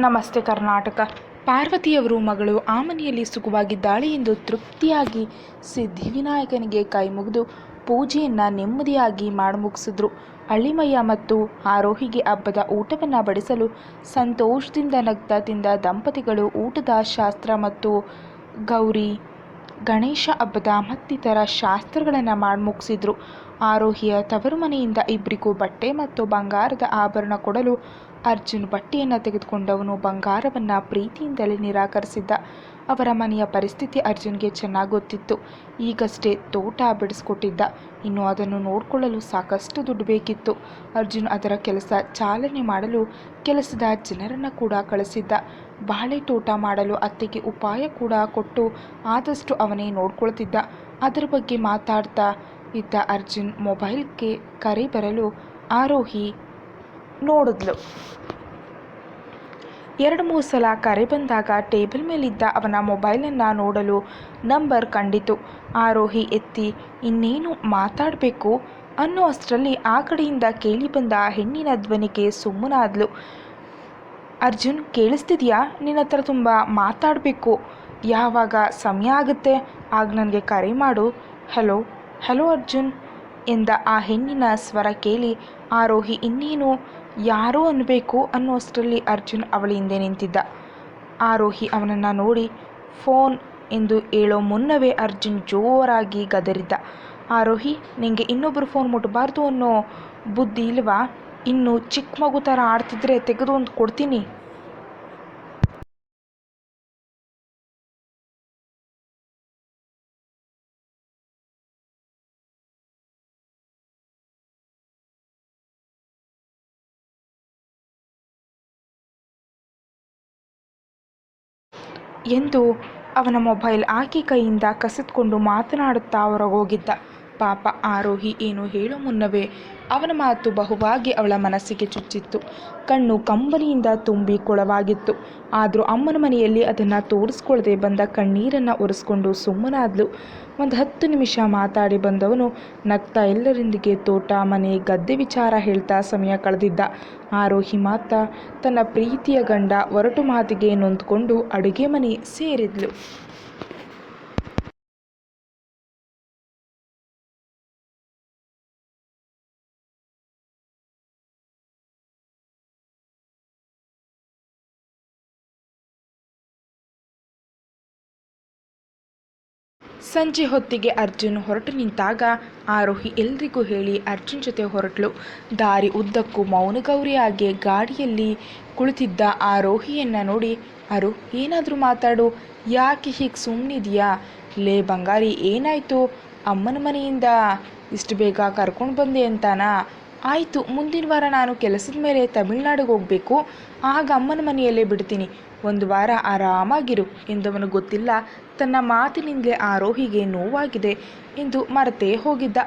ನಮಸ್ತೆ ಕರ್ನಾಟಕ. ಪಾರ್ವತಿಯವರು ಮಗಳು ಆ ಮನೆಯಲ್ಲಿ ಸುಖವಾಗಿದ್ದಾಳೆ ಎಂದು ತೃಪ್ತಿಯಾಗಿ ಸಿದ್ಧಿವಿನಾಯಕನಿಗೆ ಕೈ ಮುಗಿದು ಪೂಜೆಯನ್ನು ನೆಮ್ಮದಿಯಾಗಿ ಮಾಡಿ ಮುಗಿಸಿದ್ರು. ಅಳ್ಳಿಮಯ್ಯ ಮತ್ತು ಆರೋಹಿಗೆ ಹಬ್ಬದ ಊಟವನ್ನು ಬಡಿಸಲು ಸಂತೋಷದಿಂದ ನಗ್ತಾ ತಿಂದ ದಂಪತಿಗಳು ಊಟದ ಶಾಸ್ತ್ರ ಮತ್ತು ಗೌರಿ ಗಣೇಶ ಹಬ್ಬದ ಮತ್ತಿತರ ಶಾಸ್ತ್ರಗಳನ್ನು ಮಾಡಿ ಮುಗಿಸಿದ್ರು. ಆರೋಹಿಯ ತವರು ಮನೆಯಿಂದ ಇಬ್ಬರಿಗೂ ಬಟ್ಟೆ ಮತ್ತು ಬಂಗಾರದ ಆಭರಣ ಕೊಡಲು ಅರ್ಜುನ್ ಬಟ್ಟೆಯನ್ನು ತೆಗೆದುಕೊಂಡವನು ಬಂಗಾರವನ್ನು ಪ್ರೀತಿಯಿಂದಲೇ ನಿರಾಕರಿಸಿದ್ದ. ಅವರ ಮನೆಯ ಪರಿಸ್ಥಿತಿ ಅರ್ಜುನ್ಗೆ ಚೆನ್ನಾಗಿ ಗೊತ್ತಿತ್ತು. ಈಗಷ್ಟೇ ತೋಟ ಬಿಡಿಸ್ಕೊಟ್ಟಿದ್ದ, ಇನ್ನು ಅದನ್ನು ನೋಡಿಕೊಳ್ಳಲು ಸಾಕಷ್ಟು ದುಡ್ಡು ಬೇಕಿತ್ತು. ಅರ್ಜುನ್ ಅದರ ಕೆಲಸ ಚಾಲನೆ ಮಾಡಲು ಕೆಲಸದ ಜನರನ್ನು ಕೂಡ ಕಳಿಸಿದ್ದ. ಬಾಳೆ ತೋಟ ಮಾಡಲು ಅತ್ತೆಗೆ ಉಪಾಯ ಕೂಡ ಕೊಟ್ಟು ಆದಷ್ಟು ಅವನೇ ನೋಡ್ಕೊಳ್ತಿದ್ದ. ಅದರ ಬಗ್ಗೆ ಮಾತಾಡ್ತಾ ಇದ್ದ ಅರ್ಜುನ್ ಮೊಬೈಲ್ಗೆ ಕರೆ ಬರಲು ಆರೋಹಿ ನೋಡಿದ್ಲು. 2-3 ಸಲ ಕರೆ ಬಂದಾಗ ಟೇಬಲ್ ಮೇಲಿದ್ದ ಅವನ ಮೊಬೈಲನ್ನು ನೋಡಲು ನಂಬರ್ ಕಂಡಿತು. ಆರೋಹಿ ಎತ್ತಿ ಇನ್ನೇನು ಮಾತಾಡಬೇಕು ಅನ್ನೋ ಅಷ್ಟರಲ್ಲಿ ಆ ಕಡೆಯಿಂದ ಕೇಳಿ ಬಂದ ಹೆಣ್ಣಿನ ಧ್ವನಿಗೆ ಸುಮ್ಮನಾದ್ಲು. ಅರ್ಜುನ್, ಕೇಳಿಸ್ತಿದ್ಯಾ? ನಿನ್ನ ಹತ್ರ ತುಂಬ ಮಾತಾಡಬೇಕು. ಯಾವಾಗ ಸಮಯ ಆಗುತ್ತೆ ಆಗ ನನಗೆ ಕರೆ ಮಾಡು. ಹಲೋ ಹಲೋ ಅರ್ಜುನ್ ಎಂದ ಆ ಹೆಣ್ಣಿನ ಸ್ವರ ಕೇಳಿ ಆರೋಹಿ ಇನ್ನೇನು ಯಾರೋ ಅನ್ನಬೇಕು ಅನ್ನೋ ಅಷ್ಟರಲ್ಲಿ ಅರ್ಜುನ್ ಅವಳ ಹಿಂದೆ ನಿಂತಿದ್ದ. ಆರೋಹಿ ಅವನನ್ನು ನೋಡಿ ಫೋನ್ ಎಂದು ಹೇಳೋ ಮುನ್ನವೇ ಅರ್ಜುನ್ ಜೋರಾಗಿ ಗದರಿದ್ದ. ಆರೋಹಿ, ನಿಂಗೆ ಇನ್ನೊಬ್ಬರು ಫೋನ್ ಮುಟ್ಟಬಾರ್ದು ಅನ್ನೋ ಬುದ್ಧಿ ಇಲ್ವಾ? ಇನ್ನು ಚಿಕ್ಕ ಮಗು ಥರ ಆಡ್ತಿದ್ರೆ ತೆಗೆದು ಒಂದು ಕೊಡ್ತೀನಿ. ಎಂದು ಅವನ ಮೊಬೈಲ್ ಆಕೆ ಕೈಯಿಂದ ಕಸಿದುಕೊಂಡು ಮಾತನಾಡುತ್ತಾ ಹೊರಗೋಗಿದ್ದ. ಪಾಪ ಆರೋಹಿ ಏನು ಹೇಳೋ ಮುನ್ನವೇ ಅವನ ಮಾತು ಬಹುವಾಗಿ ಅವಳ ಮನಸ್ಸಿಗೆ ಚುಚ್ಚಿತ್ತು. ಕಣ್ಣು ಕಂಬನಿಯಿಂದ ತುಂಬಿ ಕೊಳವಾಗಿತ್ತು. ಆದರೂ ಅಮ್ಮನ ಮನೆಯಲ್ಲಿ ಅದನ್ನು ತೋರಿಸ್ಕೊಳ್ಳದೆ ಬಂದ ಕಣ್ಣೀರನ್ನು ಒರೆಸ್ಕೊಂಡು ಸುಮ್ಮನಾದ್ಲು. ಒಂದು 10 ನಿಮಿಷ ಮಾತಾಡಿ ಬಂದವನು ನಗ್ತಾ ಎಲ್ಲರೊಂದಿಗೆ ತೋಟ, ಮನೆ, ಗದ್ದೆ ವಿಚಾರ ಹೇಳ್ತಾ ಸಮಯ ಕಳೆದಿದ್ದ. ಆರೋಹಿ ಮಾತ್ರ ತನ್ನ ಪ್ರೀತಿಯ ಗಂಡ ಹೊರಟು ಮಾತಿಗೆ ನೊಂದ್ಕೊಂಡು ಅಡುಗೆ ಮನೆ ಸೇರಿದ್ಲು. ಸಂಜೆ ಹೊತ್ತಿಗೆ ಅರ್ಜುನ್ ಹೊರಟು ನಿಂತಾಗ ಆರೋಹಿ ಎಲ್ರಿಗೂ ಹೇಳಿ ಅರ್ಜುನ್ ಜೊತೆ ಹೊರಟಳು. ದಾರಿ ಉದ್ದಕ್ಕೂ ಮೌನಗೌರಿಯಾಗಿ ಗಾಡಿಯಲ್ಲಿ ಕುಳಿತಿದ್ದ ಆರೋಹಿಯನ್ನು ನೋಡಿ, ಅರು, ಏನಾದರೂ ಮಾತಾಡು, ಯಾಕೆ ಹೀಗೆ ಸುಮ್ಮನಿದೆಯಾ? ಲೇ ಬಂಗಾರಿ, ಏನಾಯಿತು? ಅಮ್ಮನ ಮನೆಯಿಂದ ಇಷ್ಟು ಬೇಗ ಕರ್ಕೊಂಡು ಬಂದೆ ಅಂತಾನಾ? ಆಯಿತು, ಮುಂದಿನ ವಾರ ನಾನು ಕೆಲಸದ ಮೇಲೆ ತಮಿಳ್ನಾಡಿಗೆ ಹೋಗಬೇಕು. ಆಗ ಅಮ್ಮನ ಮನೆಯಲ್ಲೇ ಬಿಡ್ತೀನಿ. 1 ವಾರ ಆರಾಮಾಗಿರು ಎಂದವನು ಗೊತ್ತಿಲ್ಲ ತನ್ನ ಮಾತಿನಿಂದಲೇ ಆರೋಹಿಗೆ ನೋವಾಗಿದೆ ಎಂದು ಮರೆತೇ ಹೋಗಿದ್ದ.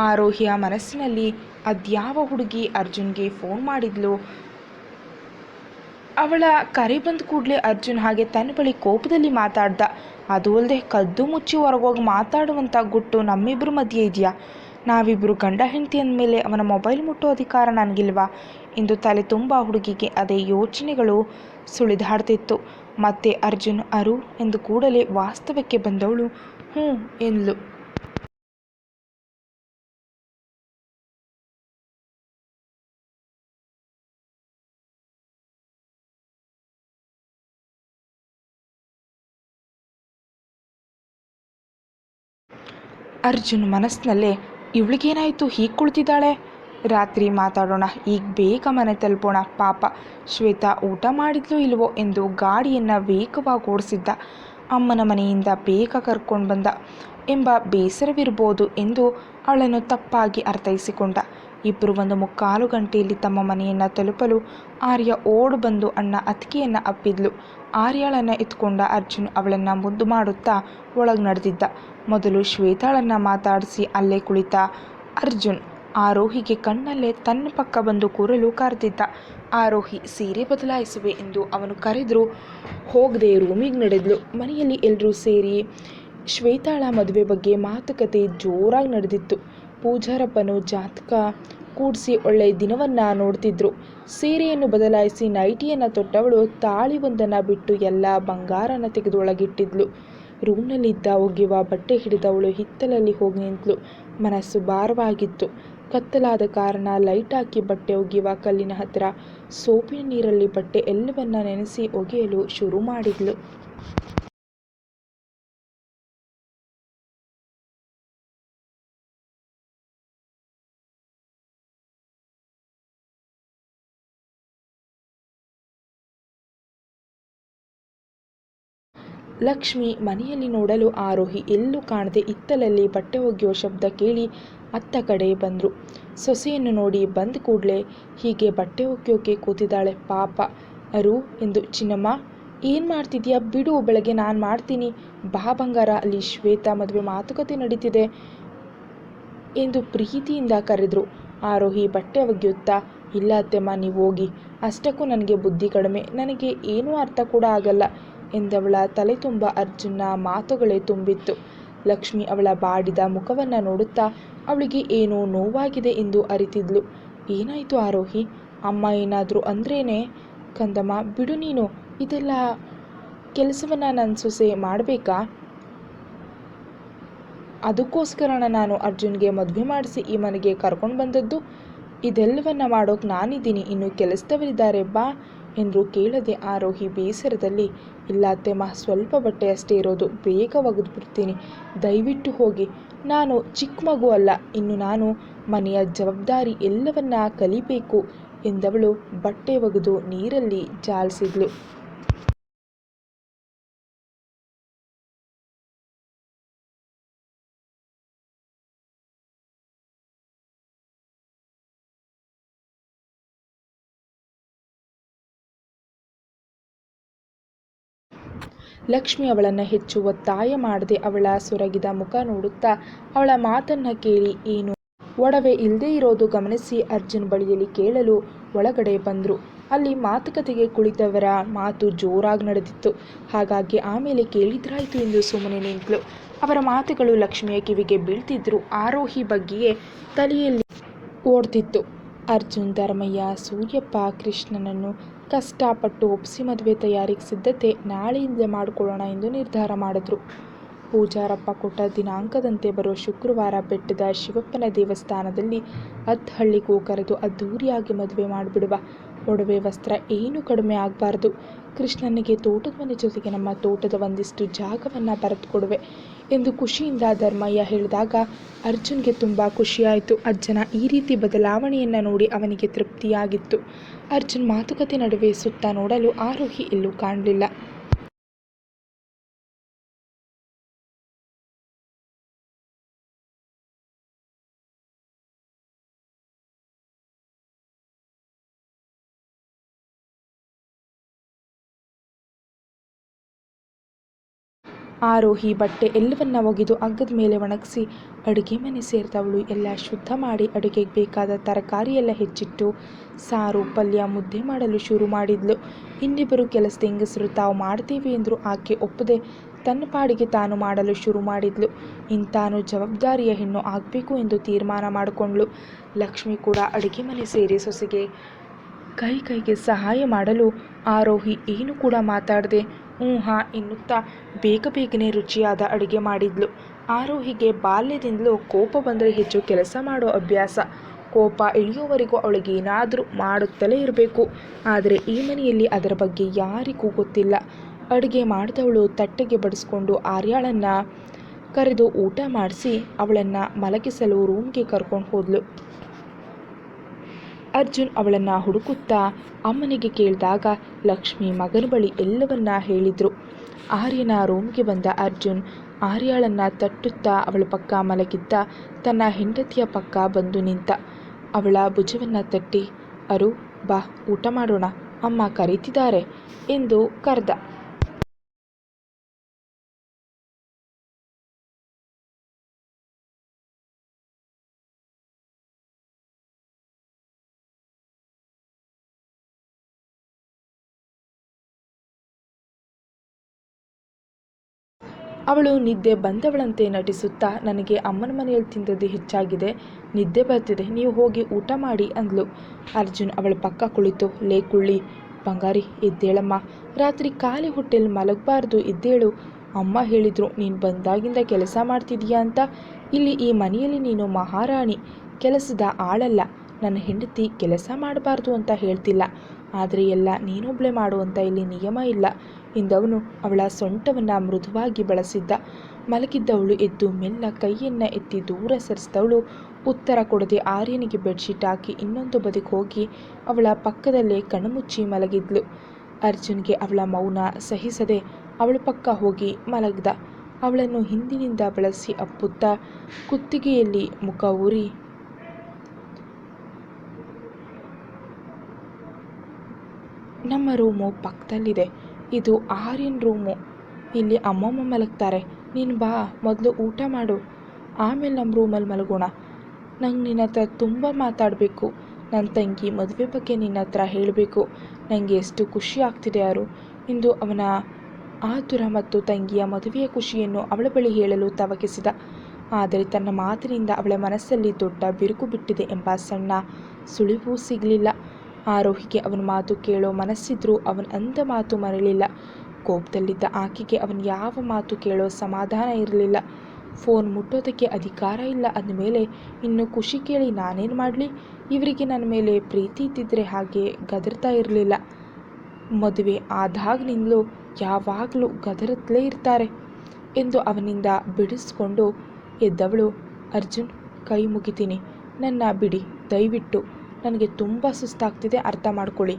ಆರೋಹಿಯ ಮನಸ್ಸಿನಲ್ಲಿ ಅದ್ಯಾವ ಹುಡುಗಿ ಅರ್ಜುನ್ಗೆ ಫೋನ್ ಮಾಡಿದ್ಲು. ಅವಳ ಕರೆ ಬಂದ ಕೂಡಲೇ ಅರ್ಜುನ್ ಹಾಗೆ ತನ್ನ ಬಳಿ ಕೋಪದಲ್ಲಿ ಮಾತಾಡ್ದ. ಅದು ಅಲ್ಲದೆ ಕದ್ದು ಮುಚ್ಚಿ ಹೊರಗೋಗಿ ಮಾತಾಡುವಂಥ ಗುಟ್ಟು ನಮ್ಮಿಬ್ಬರ ಮಧ್ಯೆ ಇದೆಯಾ? ನಾವಿಬ್ಬರು ಗಂಡ ಹೆಂಡತಿ ಅಂದಮೇಲೆ ಅವನ ಮೊಬೈಲ್ ಮುಟ್ಟೋ ಅಧಿಕಾರ ನನಗಿಲ್ವಾ ಎಂದು ತಲೆ ತುಂಬ ಹುಡುಗಿಗೆ ಅದೇ ಯೋಚನೆಗಳು ಸುಳಿದಾಡ್ತಿತ್ತು. ಮತ್ತೆ ಅರ್ಜುನ್ ಅರು ಎಂದು ಕೂಡಲೇ ವಾಸ್ತವಕ್ಕೆ ಬಂದವಳು ಹ್ಞೂ ಎಂದ್ಲು. ಅರ್ಜುನ್ ಮನಸ್ಸಿನಲ್ಲೇ ಇವಳಿಗೇನಾಯಿತು ಹೀಗೆ ಕುಳಿತಿದ್ದಾಳೆ? ರಾತ್ರಿ ಮಾತಾಡೋಣ, ಈಗ ಬೇಗ ಮನೆ ತಲುಪೋಣ. ಪಾಪ ಶ್ವೇತಾ ಊಟ ಮಾಡಿದ್ಲೋ ಇಲ್ವೋ ಎಂದು ಗಾಡಿಯನ್ನು ವೇಗವಾಗಿ ಓಡಿಸಿದ್ದ. ಅಮ್ಮನ ಮನೆಯಿಂದ ಬೇಗ ಕರ್ಕೊಂಡು ಬಂದ ಎಂಬ ಬೇಸರವಿರ್ಬೋದು ಎಂದು ಅವಳನ್ನು ತಪ್ಪಾಗಿ ಅರ್ಥೈಸಿಕೊಂಡ. ಇಬ್ಬರು 1 ಮುಕ್ಕಾಲು ಗಂಟೆಯಲ್ಲಿ ತಮ್ಮ ಮನೆಯನ್ನು ತಲುಪಲು ಆರ್ಯ ಓಡು ಬಂದು ಅಣ್ಣ ಅತ್ತಿಗೆಯನ್ನು ಅಪ್ಪಿದ್ಲು. ಆರ್ಯಾಳನ್ನು ಎತ್ಕೊಂಡ ಅರ್ಜುನ್ ಅವಳನ್ನು ಮುದ್ದು ಮಾಡುತ್ತಾ ಒಳಗೆ ನಡೆದಿದ್ದ. ಮೊದಲು ಶ್ವೇತಾಳನ್ನು ಮಾತಾಡಿಸಿ ಅಲ್ಲೇ ಕುಳಿತ ಅರ್ಜುನ್ ಆರೋಹಿಗೆ ಕಣ್ಣಲ್ಲೇ ತನ್ನ ಪಕ್ಕ ಬಂದು ಕೂರಲು ಕರೆದಿದ್ದ. ಆರೋಹಿ ಸೀರೆ ಬದಲಾಯಿಸುವೆ ಎಂದು ಅವನು ಕರೆದರೂ ಹೋಗದೆ ರೂಮಿಗೆ ನಡೆದ್ಲು. ಮನೆಯಲ್ಲಿ ಎಲ್ಲರೂ ಸೇರಿ ಶ್ವೇತಾಳ ಮದುವೆ ಬಗ್ಗೆ ಮಾತುಕತೆ ಜೋರಾಗಿ ನಡೆದಿತ್ತು. ಪೂಜಾರಪ್ಪನು ಜಾತಕ ಕೂಡಿಸಿ ಒಳ್ಳೆಯ ದಿನವನ್ನು ನೋಡ್ತಿದ್ರು. ಸೀರೆಯನ್ನು ಬದಲಾಯಿಸಿ ನೈಟಿಯನ್ನು ತೊಟ್ಟವಳು ತಾಳಿಯೊಂದನ್ನು ಬಿಟ್ಟು ಎಲ್ಲ ಬಂಗಾರನ ತೆಗೆದು ಒಳಗಿಟ್ಟಿದ್ಲು. ರೂಮ್ನಲ್ಲಿದ್ದ ಒಗೆಯುವ ಬಟ್ಟೆ ಹಿಡಿದವಳು ಹಿತ್ತಲಲ್ಲಿ ಹೋಗಿ ನಿಂತಳು. ಮನಸ್ಸು ಭಾರವಾಗಿತ್ತು. ಕತ್ತಲಾದ ಕಾರಣ ಲೈಟ್ ಹಾಕಿ ಬಟ್ಟೆ ಒಗೆಯುವ ಕಲ್ಲಿನ ಹತ್ತಿರ ಸೋಪಿನ ನೀರಲ್ಲಿ ಬಟ್ಟೆ ಎಲ್ಲವನ್ನ ನೆನೆಸಿ ಒಗೆಯಲು ಶುರು ಮಾಡಿದ್ಲು. ಲಕ್ಷ್ಮಿ ಮನೆಯಲ್ಲಿ ನೋಡಲು ಆರೋಹಿ ಎಲ್ಲೂ ಕಾಣದೆ ಹಿತ್ತಲಲ್ಲಿ ಬಟ್ಟೆ ಒಗೆಯುವ ಶಬ್ದ ಕೇಳಿ ಅತ್ತ ಕಡೆ ಬಂದರು. ಸೊಸೆಯನ್ನು ನೋಡಿ ಬಂದ ಕೂಡಲೇ ಹೀಗೆ ಬಟ್ಟೆ ಒಗೆಯೋಕೆ ಕೂತಿದ್ದಾಳೆ ಪಾಪ ಅರು ಎಂದು. ಚಿನ್ನಮ್ಮ ಏನು ಮಾಡ್ತಿದ್ಯಾ? ಬಿಡು, ಬೆಳಗ್ಗೆ ನಾನು ಮಾಡ್ತೀನಿ. ಬಾ ಬಂಗಾರ, ಅಲ್ಲಿ ಶ್ವೇತಾ ಮದುವೆ ಮಾತುಕತೆ ನಡೀತಿದೆ ಎಂದು ಪ್ರೀತಿಯಿಂದ ಕರೆದ್ರು. ಆರೋಹಿ ಬಟ್ಟೆ ಒಗೆಯುತ್ತಾ, ಇಲ್ಲ ಅತ್ತೆಮ್ಮ, ನೀವು ಹೋಗಿ. ಅಷ್ಟಕ್ಕೂ ನನಗೆ ಬುದ್ಧಿ ಕಡಿಮೆ, ನನಗೆ ಏನೂ ಅರ್ಥ ಕೂಡ ಆಗಲ್ಲ ಎಂದವಳ ತಲೆ ತುಂಬ ಅರ್ಜುನ್ನ ಮಾತುಗಳೇ ತುಂಬಿತ್ತು. ಲಕ್ಷ್ಮಿ ಅವಳ ಬಾಡಿದ ಮುಖವನ್ನು ನೋಡುತ್ತಾ ಅವಳಿಗೆ ಏನೋ ನೋವಾಗಿದೆ ಎಂದು ಅರಿತಿದ್ಲು. ಏನಾಯಿತು ಆರೋಹಿ? ಅಮ್ಮ ಏನಾದರೂ ಅಂದ್ರೇನೆ? ಕಂದಮ್ಮ ಬಿಡು ನೀನು, ಇದೆಲ್ಲ ಕೆಲಸವನ್ನು ನನ್ನ ಸೊಸೆ ಮಾಡಬೇಕಾ? ಅದಕ್ಕೋಸ್ಕರನ ನಾನು ಅರ್ಜುನ್ಗೆ ಮದುವೆ ಮಾಡಿಸಿ ಈ ಮನೆಗೆ ಕರ್ಕೊಂಡು ಬಂದದ್ದು. ಇದೆಲ್ಲವನ್ನ ಮಾಡೋಕೆ ನಾನಿದ್ದೀನಿ, ಇನ್ನು ಕೆಲಸದವರಿದ್ದಾರೆ ಬಾ ಎಂದರು. ಕೇಳದೆ ಆರೋಹಿ ಬೇಸರದಲ್ಲಿ, ಇಲ್ಲ ಅತ್ತೆಮ್ಮ, ಸ್ವಲ್ಪ ಬಟ್ಟೆ ಅಷ್ಟೇ ಇರೋದು, ಬೇಗ ಒಗೆದ್ಬಿಡ್ತೀನಿ, ದಯವಿಟ್ಟು ಹೋಗಿ. ನಾನು ಚಿಕ್ಕ ಮಗು ಅಲ್ಲ, ಇನ್ನು ನಾನು ಮನೆಯ ಜವಾಬ್ದಾರಿ ಎಲ್ಲವನ್ನ ಕಲಿಬೇಕು ಎಂದವಳು ಬಟ್ಟೆ ಒಗೆದು ನೀರಲ್ಲಿ ಜಾಲಿಸಿದ್ಲು. ಲಕ್ಷ್ಮಿ ಅವಳನ್ನು ಹೆಚ್ಚು ಒತ್ತಾಯ ಮಾಡದೆ ಅವಳ ಸೊರಗಿದ ಮುಖ ನೋಡುತ್ತಾ ಅವಳ ಮಾತನ್ನ ಕೇಳಿ ಏನು ಒಡವೆ ಇಲ್ಲದೆ ಇರೋದು ಗಮನಿಸಿ ಅರ್ಜುನ್ ಬಳಿಯಲ್ಲಿ ಕೇಳಲು ಒಳಗಡೆ ಬಂದರು. ಅಲ್ಲಿ ಮಾತುಕತೆಗೆ ಕುಳಿತವರ ಮಾತು ಜೋರಾಗಿ ನಡೆದಿತ್ತು. ಹಾಗಾಗಿ ಆಮೇಲೆ ಕೇಳಿದ್ರಾಯ್ತು ಎಂದು ಸುಮ್ಮನೆ ನಿಂತಳು. ಅವರ ಮಾತುಗಳು ಲಕ್ಷ್ಮಿಯ ಕಿವಿಗೆ ಬೀಳ್ತಿದ್ರು. ಆರೋಹಿ ಬಗ್ಗೆಯೇ ತಲೆಯಲ್ಲಿ ಓಡ್ತಿತ್ತು. ಅರ್ಜುನ್, ಧರ್ಮಯ್ಯ, ಸೂರ್ಯಪ್ಪ ಕೃಷ್ಣನನ್ನು ಕಷ್ಟಪಟ್ಟು ಒಪ್ಪಿಸಿ ಮದುವೆ ತಯಾರಿಗೆ ಸಿದ್ಧತೆ ನಾಳೆಯಿಂದ ಮಾಡಿಕೊಳ್ಳೋಣ ಎಂದು ನಿರ್ಧಾರ ಮಾಡಿದ್ರು. ಪೂಜಾರಪ್ಪ ಕೊಟ್ಟ ದಿನಾಂಕದಂತೆ ಬರೋ ಶುಕ್ರವಾರ ಬೆಟ್ಟದ ಶಿವಪ್ಪನ ದೇವಸ್ಥಾನದಲ್ಲಿ ಹಳ್ಳಿಗೂ ಕರೆದು ಅದ್ದೂರಿಯಾಗಿ ಮದುವೆ ಮಾಡಿಬಿಡುವ. ಒಡವೆ ವಸ್ತ್ರ ಏನೂ ಕಡಿಮೆ ಆಗಬಾರ್ದು. ಕೃಷ್ಣನಿಗೆ ತೋಟದ ಮನೆ ಜೊತೆಗೆ ನಮ್ಮ ತೋಟದ ಒಂದಿಷ್ಟು ಜಾಗವನ್ನು ಬರೆದುಕೊಡುವೆ ಎಂದು ಖುಷಿಯಿಂದ ಧರ್ಮಯ್ಯ ಹೇಳಿದಾಗ ಅರ್ಜುನ್ಗೆ ತುಂಬ ಖುಷಿಯಾಯಿತು. ಅಜ್ಜನ ಈ ರೀತಿ ಬದಲಾವಣೆಯನ್ನು ನೋಡಿ ಅವನಿಗೆ ತೃಪ್ತಿಯಾಗಿತ್ತು. ಅರ್ಜುನ್ ಮಾತುಕತೆ ನಡುವೆ ಸುತ್ತ ನೋಡಲು ಆರೋಹಿ ಎಲ್ಲೂ ಕಾಣಲಿಲ್ಲ. ಆರೋಹಿ ಬಟ್ಟೆ ಎಲ್ಲವನ್ನ ಒಗೆದು ಹಗ್ಗದ ಮೇಲೆ ಒಣಗಿಸಿ ಅಡುಗೆ ಮನೆ ಸೇರಿದವಳು ಎಲ್ಲ ಶುದ್ಧ ಮಾಡಿ ಅಡುಗೆಗೆ ಬೇಕಾದ ತರಕಾರಿ ಎಲ್ಲ ಹೆಚ್ಚಿಟ್ಟು ಸಾರು ಪಲ್ಯ ಮುದ್ದೆ ಮಾಡಲು ಶುರು ಮಾಡಿದ್ಲು. ಇನ್ನಿಬ್ಬರು ಕೆಲಸದ ಹೆಂಗಸರು ತಾವು ಮಾಡ್ತೀವಿ ಎಂದರು. ಆಕೆ ಒಪ್ಪದೆ ತನ್ನ ಪಾಡಿಗೆ ತಾನು ಮಾಡಲು ಶುರು ಮಾಡಿದ್ಲು. ತಾನು ಜವಾಬ್ದಾರಿಯ ಹೆಣ್ಣು ಆಗಬೇಕು ಎಂದು ತೀರ್ಮಾನ ಮಾಡಿಕೊಂಡ್ಳು. ಲಕ್ಷ್ಮಿ ಕೂಡ ಅಡುಗೆ ಮನೆ ಸೇರಿ ಸೊಸೆಗೆ ಕೈಗೆ ಸಹಾಯ ಮಾಡಲು ಆರೋಹಿ ಏನು ಕೂಡ ಮಾತಾಡದೆ ಹಾ ಎನ್ನುತ್ತಾ ಬೇಗನೆ ರುಚಿಯಾದ ಅಡುಗೆ ಮಾಡಿದ್ಲು. ಆರೋಹಿಗೆ ಬಾಲ್ಯದಿಂದಲೂ ಕೋಪ ಬಂದರೆ ಹೆಚ್ಚು ಕೆಲಸ ಮಾಡೋ ಅಭ್ಯಾಸ. ಕೋಪ ಇಳಿಯೋವರೆಗೂ ಅವಳಿಗೆ ಏನಾದರೂ ಮಾಡುತ್ತಲೇ ಇರಬೇಕು. ಆದರೆ ಈ ಮನೆಯಲ್ಲಿ ಅದರ ಬಗ್ಗೆ ಯಾರಿಗೂ ಗೊತ್ತಿಲ್ಲ. ಅಡುಗೆ ಮಾಡಿದವಳು ತಟ್ಟೆಗೆ ಬಡಿಸ್ಕೊಂಡು ಆರ್ಯಾಳನ್ನು ಕರೆದು ಊಟ ಮಾಡಿಸಿ ಅವಳನ್ನು ಮಲಗಿಸಲು ರೂಮ್ಗೆ ಕರ್ಕೊಂಡು ಹೋದ್ಲು. ಅರ್ಜುನ್ ಅವಳನ್ನು ಹುಡುಕುತ್ತಾ ಅಮ್ಮನಿಗೆ ಕೇಳಿದಾಗ ಲಕ್ಷ್ಮಿ ಮಗನ ಬಳಿ ಎಲ್ಲವನ್ನ ಹೇಳಿದ್ರು. ಆರ್ಯನ ರೂಮ್ಗೆ ಬಂದ ಅರ್ಜುನ್ ಆರ್ಯಾಳನ್ನು ತಟ್ಟುತ್ತಾ ಅವಳ ಪಕ್ಕ ಮಲಗಿದ್ದ ತನ್ನ ಹೆಂಡತಿಯ ಪಕ್ಕ ಬಂದು ನಿಂತ. ಅವಳ ಭುಜವನ್ನು ತಟ್ಟಿ, ಅರು ಬಾ ಊಟ ಮಾಡೋಣ, ಅಮ್ಮ ಕರೀತಿದ್ದಾರೆ ಎಂದು ಕರೆದ. ಅವಳು ನಿದ್ದೆ ಬಂದವಳಂತೆ ನಟಿಸುತ್ತಾ, ನನಗೆ ಅಮ್ಮನ ಮನೆಯಲ್ಲಿ ತಿಂದದ್ದು ಹೆಚ್ಚಾಗಿದೆ, ನಿದ್ದೆ ಬರ್ತಿದೆ, ನೀವು ಹೋಗಿ ಊಟ ಮಾಡಿ ಅಂದ್ಲು. ಅರ್ಜುನ್ ಅವಳ ಪಕ್ಕ ಕುಳಿತು, ಲೇ ಕುಳ್ಳಿ ಬಂಗಾರಿ, ಎದ್ದೇಳಮ್ಮ, ರಾತ್ರಿ ಖಾಲಿ ಹೊಟ್ಟೆಲ್ ಮಲಗಬಾರ್ದು, ಎದ್ದೇಳು. ಅಮ್ಮ ಹೇಳಿದ್ರು ನೀನು ಬಂದಾಗಿಂದ ಕೆಲಸ ಮಾಡ್ತಿದೀಯಾ ಅಂತ. ಇಲ್ಲಿ ಈ ಮನೆಯಲ್ಲಿ ನೀನು ಮಹಾರಾಣಿ, ಕೆಲಸದ ಆಳಲ್ಲ. ನನ್ನ ಹೆಂಡತಿ ಕೆಲಸ ಮಾಡಬಾರ್ದು ಅಂತ ಹೇಳ್ತಿಲ್ಲ, ಆದರೆ ಎಲ್ಲ ನೀನೊಬ್ಳೆ ಮಾಡುವಂತ ಇಲ್ಲಿ ನಿಯಮ ಇಲ್ಲ ಎಂದವನು ಅವಳ ಸೊಂಟವನ್ನು ಮೃದುವಾಗಿ ಬಳಸಿದ್ದ. ಮಲಗಿದ್ದವಳು ಎದ್ದು ಮೆಲ್ಲ ಕೈಯನ್ನು ಎತ್ತಿ ದೂರ ಸರಿಸಿದವಳು ಉತ್ತರ ಕೊಡದೆ ಆರ್ಯನಿಗೆ ಬೆಡ್ಶೀಟ್ ಹಾಕಿ ಇನ್ನೊಂದು ಬದಿಗೆ ಹೋಗಿ ಅವಳ ಪಕ್ಕದಲ್ಲೇ ಕಣ್ಣುಮುಚ್ಚಿ ಮಲಗಿದ್ಲು. ಅರ್ಜುನ್ಗೆ ಅವಳ ಮೌನ ಸಹಿಸದೆ ಅವಳ ಪಕ್ಕ ಹೋಗಿ ಮಲಗ್ದ. ಅವಳನ್ನು ಹಿಂದಿನಿಂದ ಬಳಸಿ ಅಪ್ಪುತ್ತಾ ಕುತ್ತಿಗೆಯಲ್ಲಿ ಮುಖ ಊರಿ, ನಮ್ಮ ರೂಮು ಪಕ್ಕದಲ್ಲಿದೆ, ಇದು ಆರ್ಯನ್ ರೂಮು, ಇಲ್ಲಿ ಅಮ್ಮಮ್ಮ ಮಲಗ್ತಾರೆ, ನೀನು ಬಾ, ಮೊದಲು ಊಟ ಮಾಡು, ಆಮೇಲೆ ನಮ್ಮ ರೂಮಲ್ಲಿ ಮಲಗೋಣ. ನಂಗೆ ನಿನ್ನ ಹತ್ರ ತುಂಬ ಮಾತಾಡಬೇಕು, ನನ್ನ ತಂಗಿ ಮದುವೆ ಬಗ್ಗೆ ನಿನ್ನ ಹತ್ರ ಹೇಳಬೇಕು, ನನಗೆ ಎಷ್ಟು ಖುಷಿ ಆಗ್ತಿದೆ ಯಾರು ಎಂದು ಅವನ ಆತುರ ಮತ್ತು ತಂಗಿಯ ಮದುವೆಯ ಖುಷಿಯನ್ನು ಅವಳ ಬಳಿ ಹೇಳಲು ತವಕಿಸಿದ. ಆದರೆ ತನ್ನ ಮಾತಿನಿಂದ ಅವಳ ಮನಸ್ಸಲ್ಲಿ ದೊಡ್ಡ ಬಿರುಕು ಬಿಟ್ಟಿದೆ ಎಂಬ ಸಣ್ಣ ಸುಳಿವು ಸಿಗಲಿಲ್ಲ. ಆರೋಹಿಗೆ ಅವನ ಮಾತು ಕೇಳೋ ಮನಸ್ಸಿದ್ರೂ ಅವನ ಅಂದ ಮಾತು ಮರಳಿಲ್ಲ. ಕೋಪದಲ್ಲಿದ್ದ ಆಕೆಗೆ ಅವನ ಯಾವ ಮಾತು ಕೇಳೋ ಸಮಾಧಾನ ಇರಲಿಲ್ಲ. ಫೋನ್ ಮುಟ್ಟೋದಕ್ಕೆ ಅಧಿಕಾರ ಇಲ್ಲ ಅಂದಮೇಲೆ ಇನ್ನು ಖುಷಿ ಕೇಳಿ ನಾನೇನು ಮಾಡಲಿ? ಇವರಿಗೆ ನನ್ನ ಮೇಲೆ ಪ್ರೀತಿ ಇದ್ದಿದ್ರೆ ಹಾಗೆ ಗದರ್ತಾ ಇರಲಿಲ್ಲ. ಮದುವೆ ಆದಾಗಿನಿಂದಲೂ ಯಾವಾಗಲೂ ಗದರುತ್ತಲೇ ಇರ್ತಾರೆ ಎಂದು ಅವನಿಂದ ಬಿಡಿಸ್ಕೊಂಡು ಎದ್ದವಳು, ಅರ್ಜುನ್ ಕೈ ಮುಗಿತೀನಿ, ನನ್ನ ಬಿಡಿ ದಯವಿಟ್ಟು, ನನಗೆ ತುಂಬ ಸುಸ್ತಾಗ್ತಿದೆ, ಅರ್ಥ ಮಾಡ್ಕೊಳ್ಳಿ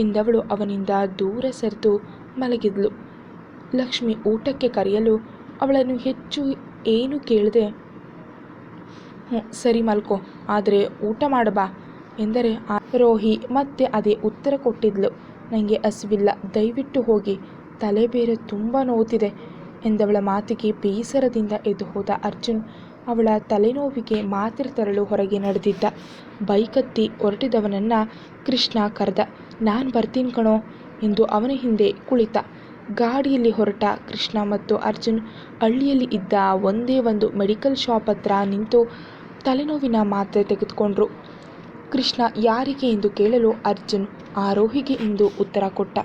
ಎಂದವಳು ಅವನಿಂದ ದೂರ ಸರಿದು ಮಲಗಿದ್ಲು. ಲಕ್ಷ್ಮಿ ಊಟಕ್ಕೆ ಕರೆಯಲು ಅವಳನ್ನು ಹೆಚ್ಚು ಏನು ಕೇಳದೆ, ಸರಿ ಮಲ್ಕೋ, ಆದರೆ ಊಟ ಮಾಡಬಾ ಎಂದರೆ ರೋಹಿ ಮತ್ತೆ ಅದೇ ಉತ್ತರ ಕೊಟ್ಟಿದ್ಲು, ನನಗೆ ಹಸಿವಿಲ್ಲ, ದಯವಿಟ್ಟು ಹೋಗಿ, ತಲೆ ಬೇರೆ ತುಂಬ ನೋವುತ್ತಿದೆ ಎಂದವಳ ಮಾತಿಗೆ ಬೇಸರದಿಂದ ಎದ್ದು ಹೋದ ಅರ್ಜುನ್ ಅವಳ ತಲೆನೋವಿಗೆ ಮಾತ್ರೆ ತರಲು ಹೊರಗೆ ನಡೆದಿದ್ದ. ಬೈಕತ್ತಿ ಹೊರಟಿದವನನ್ನು ಕೃಷ್ಣ ಕರೆದ. ನಾನು ಬರ್ತೀನಿ ಕಣೋ ಎಂದು ಅವನ ಹಿಂದೆ ಕುಳಿತ. ಗಾಡಿಯಲ್ಲಿ ಹೊರಟ ಕೃಷ್ಣ ಮತ್ತು ಅರ್ಜುನ್ ಹಳ್ಳಿಯಲ್ಲಿ ಇದ್ದ ಒಂದೇ ಒಂದು ಮೆಡಿಕಲ್ ಶಾಪ್ ಹತ್ರ ನಿಂತು ತಲೆನೋವಿನ ಮಾತ್ರೆ ತೆಗೆದುಕೊಂಡ್ರು. ಕೃಷ್ಣ ಯಾರಿಗೆ ಎಂದು ಕೇಳಲು ಅರ್ಜುನ್ ಆರೋಹಿಗೆ ಎಂದು ಉತ್ತರ ಕೊಟ್ಟ.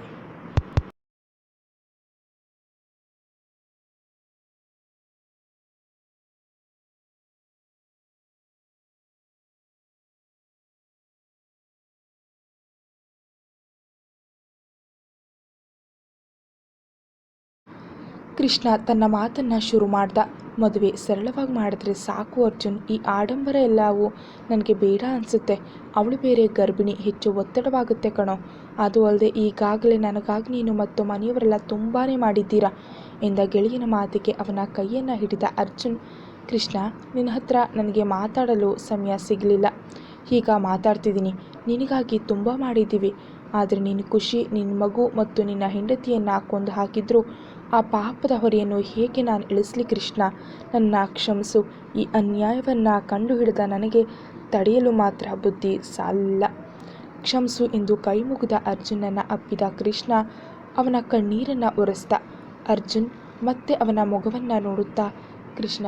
ಕೃಷ್ಣ ತನ್ನ ಮಾತನ್ನು ಶುರು ಮಾಡ್ದ. ಮದುವೆ ಸರಳವಾಗಿ ಮಾಡಿದ್ರೆ ಸಾಕು ಅರ್ಜುನ್, ಈ ಆಡಂಬರ ಎಲ್ಲವೂ ನನಗೆ ಬೇಡ ಅನಿಸುತ್ತೆ. ಅವಳು ಬೇರೆ ಗರ್ಭಿಣಿ, ಹೆಚ್ಚು ಒತ್ತಡವಾಗುತ್ತೆ ಕಣೋ. ಅದು ಅಲ್ಲದೆ ಈಗಾಗಲೇ ನನಗಾಗಿ ನೀನು ಮತ್ತು ಮನೆಯವರೆಲ್ಲ ತುಂಬಾ ಮಾಡಿದ್ದೀರಾ ಎಂದ ಗೆಳೆಯನ ಮಾತಿಗೆ ಅವನ ಕೈಯನ್ನು ಹಿಡಿದ ಅರ್ಜುನ್, ಕೃಷ್ಣ ನಿನ್ನ ಹತ್ರ ನನಗೆ ಮಾತಾಡಲು ಸಮಯ ಸಿಗಲಿಲ್ಲ, ಈಗ ಮಾತಾಡ್ತಿದ್ದೀನಿ. ನಿನಗಾಗಿ ತುಂಬ ಮಾಡಿದ್ದೀವಿ, ಆದರೆ ನಿನ್ನ ಖುಷಿ, ನಿನ್ನ ಮಗು ಮತ್ತು ನಿನ್ನ ಹೆಂಡತಿಯನ್ನು ಕೊಂದು ಹಾಕಿದ್ರು ಆ ಪಾಪದ ಹೊರೆಯನ್ನು ಹೇಗೆ ನಾನು ಇಳಿಸ್ಲಿ ಕೃಷ್ಣ, ನನ್ನ ಕ್ಷಮಿಸು. ಈ ಅನ್ಯಾಯವನ್ನು ಕಂಡುಹಿಡಿದ ನನಗೆ ತಡೆಯಲು ಮಾತ್ರ ಬುದ್ಧಿ ಸಾಲಿಲ್ಲ, ಕ್ಷಮಿಸು ಎಂದು ಕೈ ಮುಗಿದ ಅರ್ಜುನನ್ನು ಅಪ್ಪಿದ ಕೃಷ್ಣ ಅವನ ಕಣ್ಣೀರನ್ನು ಒರೆಸ್ದ. ಅರ್ಜುನ್ ಮತ್ತೆ ಅವನ ಮೊಗವನ್ನು ನೋಡುತ್ತಾ, ಕೃಷ್ಣ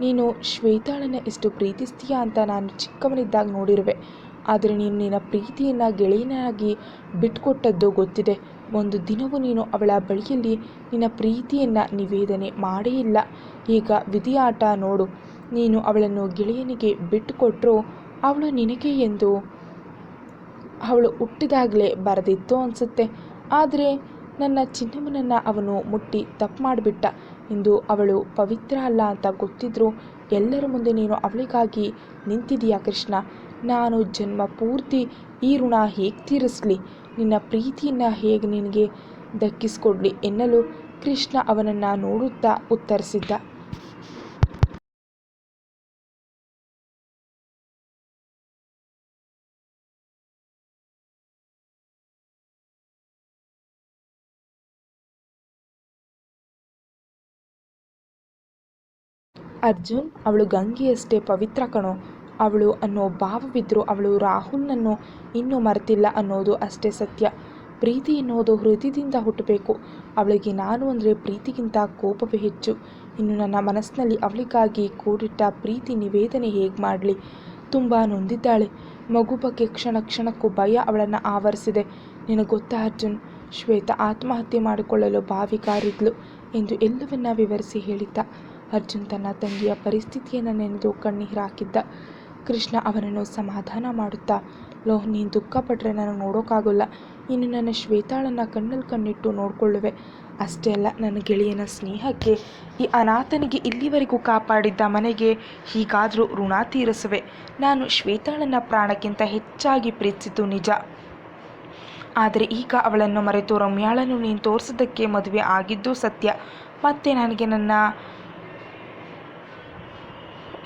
ನೀನು ಶ್ವೇತಾಳನ್ನು ಎಷ್ಟು ಪ್ರೀತಿಸ್ತೀಯಾ ಅಂತ ನಾನು ಚಿಕ್ಕವನಿದ್ದಾಗ ನೋಡಿರುವೆ, ಆದರೆ ನೀನು ನಿನ್ನ ಪ್ರೀತಿಯನ್ನು ಗೆಳೆಯನಾಗಿ ಬಿಟ್ಕೊಟ್ಟದ್ದು ಗೊತ್ತಿದೆ. ಒಂದು ದಿನವೂ ನೀನು ಅವಳ ಬಳಿಯಲ್ಲಿ ನಿನ್ನ ಪ್ರೀತಿಯನ್ನು ನಿವೇದನೆ ಮಾಡೇ ಇಲ್ಲ. ಈಗ ವಿಧಿಯಾಟ ನೋಡು, ನೀನು ಅವಳನ್ನು ಗೆಳೆಯನಿಗೆ ಬಿಟ್ಟುಕೊಟ್ರೂ ಅವಳು ನಿನಗೆ ಎಂದು ಅವಳು ಹುಟ್ಟಿದಾಗಲೇ ಬರೆದಿತ್ತು ಅನಿಸುತ್ತೆ. ಆದರೆ ನನ್ನ ಚಿನ್ನಮ್ಮನನ್ನು ಅವನು ಮುಟ್ಟಿ ತಪ್ಪು ಮಾಡಿಬಿಟ್ಟ ಎಂದು ಅವಳು ಪವಿತ್ರ ಅಲ್ಲ ಅಂತ ಗೊತ್ತಿದ್ರೂ ಎಲ್ಲರ ಮುಂದೆ ನೀನು ಅವಳಿಗಾಗಿ ನಿಂತಿದೀಯಾ ಕೃಷ್ಣ. ನಾನು ಜನ್ಮ ಪೂರ್ತಿ ಈ ಋಣ ಹೇಗೆ ತೀರಿಸಲಿ, ನಿನ್ನ ಪ್ರೀತಿಯನ್ನು ಹೇಗೆ ನಿನಗೆ ದಕ್ಕಿಸ್ಕೊಡ್ಲಿ ಎನ್ನಲು ಕೃಷ್ಣ ಅವನನ್ನು ನೋಡುತ್ತಾ ಉತ್ತರಿಸಿದ್ದ. ಅರ್ಜುನ್ ಅವಳು ಗಂಗೆಯಷ್ಟೇ ಪವಿತ್ರ ಕಣೋ, ಅವಳು ಅನ್ನೋ ಭಾವವಿದ್ರೂ ಅವಳು ರಾಹುಲ್ನನ್ನು ಇನ್ನೂ ಮರೆತಿಲ್ಲ ಅನ್ನೋದು ಅಷ್ಟೇ ಸತ್ಯ. ಪ್ರೀತಿ ಎನ್ನುವುದು ಹೃದಯದಿಂದ ಹುಟ್ಟಬೇಕು. ಅವಳಿಗೆ ನಾನು ಅಂದರೆ ಪ್ರೀತಿಗಿಂತ ಕೋಪವೇ ಹೆಚ್ಚು. ಇನ್ನು ನನ್ನ ಮನಸ್ಸಿನಲ್ಲಿ ಅವಳಿಗಾಗಿ ಕೂಡಿಟ್ಟ ಪ್ರೀತಿ ನಿವೇದನೆ ಹೇಗೆ ಮಾಡಲಿ? ತುಂಬ ನೊಂದಿದ್ದಾಳೆ. ಮಗು ಬಗ್ಗೆ ಕ್ಷಣ ಕ್ಷಣಕ್ಕೂ ಭಯ ಅವಳನ್ನು ಆವರಿಸಿದೆ. ನಿನಗೆ ಗೊತ್ತಾ ಅರ್ಜುನ್, ಶ್ವೇತಾ ಆತ್ಮಹತ್ಯೆ ಮಾಡಿಕೊಳ್ಳಲು ಬಾವಿಗಾರಿದ್ಲು ಎಂದು ಎಲ್ಲವನ್ನ ವಿವರಿಸಿ ಹೇಳಿದ್ದ. ಅರ್ಜುನ್ ತನ್ನ ತಂಗಿಯ ಪರಿಸ್ಥಿತಿಯನ್ನು ನೆನೆದು ಕಣ್ಣೀರು ಹಾಕಿದ್ದ. ಕೃಷ್ಣ ಅವನನ್ನು ಸಮಾಧಾನ ಮಾಡುತ್ತಾ, ನೀನು ದುಃಖಪಟ್ಟರೆ ನನಗೆ ನೋಡೋಕ್ಕಾಗಲ್ಲ. ಇನ್ನು ನನ್ನ ಶ್ವೇತಾಳನ್ನು ಕಣ್ಣಲ್ಲಿ ಕಣ್ಣಿಟ್ಟು ನೋಡಿಕೊಳ್ಳುವೆ. ಅಷ್ಟೇ ಅಲ್ಲ, ನನ್ನ ಗೆಳೆಯನ ಸ್ನೇಹಕ್ಕೆ, ಈ ಅನಾಥನಿಗೆ ಇಲ್ಲಿವರೆಗೂ ಕಾಪಾಡಿದ್ದ ಮನೆಗೆ ಹೀಗಾದರೂ ಋಣ ತೀರಿಸುವೆ. ನಾನು ಶ್ವೇತಾಳನ್ನು ಪ್ರಾಣಕ್ಕಿಂತ ಹೆಚ್ಚಾಗಿ ಪ್ರೀತಿಸಿದ್ದು ನಿಜ. ಆದರೆ ಈಗ ಅವಳನ್ನು ಮರೆತು ರಮ್ಯಾಳನ್ನು ನೀನು ತೋರಿಸಿದ್ದಕ್ಕೆ ಮದುವೆ ಆಗಿದ್ದು ಸತ್ಯ. ಮತ್ತೆ ನನಗೆ ನನ್ನ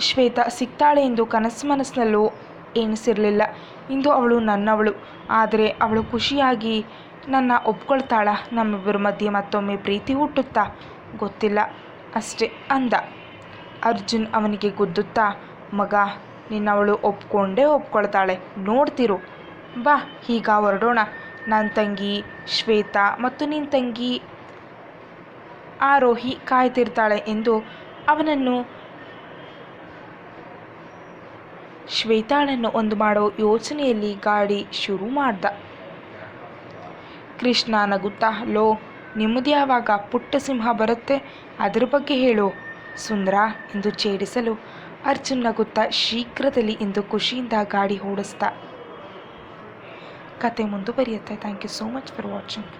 ಶ್ವೇತಾ ಸಿಗ್ತಾಳೆ ಎಂದು ಮನಸ್ಸಿನಲ್ಲೂ ಎಣಿಸಿರಲಿಲ್ಲ. ಇಂದು ಅವಳು ನನ್ನವಳು. ಆದರೆ ಅವಳು ಖುಷಿಯಾಗಿ ನನ್ನ ಒಪ್ಕೊಳ್ತಾಳ? ನಮ್ಮಿಬ್ಬರ ಮಧ್ಯೆ ಮತ್ತೊಮ್ಮೆ ಪ್ರೀತಿ ಹುಟ್ಟುತ್ತಾ ಗೊತ್ತಿಲ್ಲ ಅಷ್ಟೇ ಅಂದ. ಅರ್ಜುನ್ ಅವನಿಗೆ ಗುದ್ದುತ್ತಾ, ಮಗ, ನಿನ್ನವಳು ಒಪ್ಕೊಂಡೇ ಒಪ್ಕೊಳ್ತಾಳೆ, ನೋಡ್ತಿರು. ಬಾ, ಈಗ ಹೊರಡೋಣ. ನನ್ನ ತಂಗಿ ಶ್ವೇತಾ ಮತ್ತು ನಿನ್ನ ತಂಗಿ ಆರೋಹಿ ಕಾಯ್ತಿರ್ತಾಳೆ ಎಂದು ಅವನನ್ನು ಶ್ವೇತಾಳನ್ನು ಒಂದು ಮಾಡೋ ಯೋಚನೆಯಲ್ಲಿ ಗಾಡಿ ಶುರು ಮಾಡ್ದ. ಕೃಷ್ಣ ನಗುತ್ತಾ, ನಿಮ್ಮದು ಯಾವಾಗ ಪುಟ್ಟ ಸಿಂಹ ಬರುತ್ತೆ, ಅದ್ರ ಬಗ್ಗೆ ಹೇಳು ಸುಂದರ ಎಂದು ಛೇಡಿಸಲು ಅರ್ಜುನ್ ನಗುತ್ತಾ ಶೀಘ್ರದಲ್ಲಿ ಎಂದು ಖುಷಿಯಿಂದ ಗಾಡಿ ಓಡಿಸ್ದ. ಕತೆ ಮುಂದುವರಿಯುತ್ತೆ. Thank you so much for watching.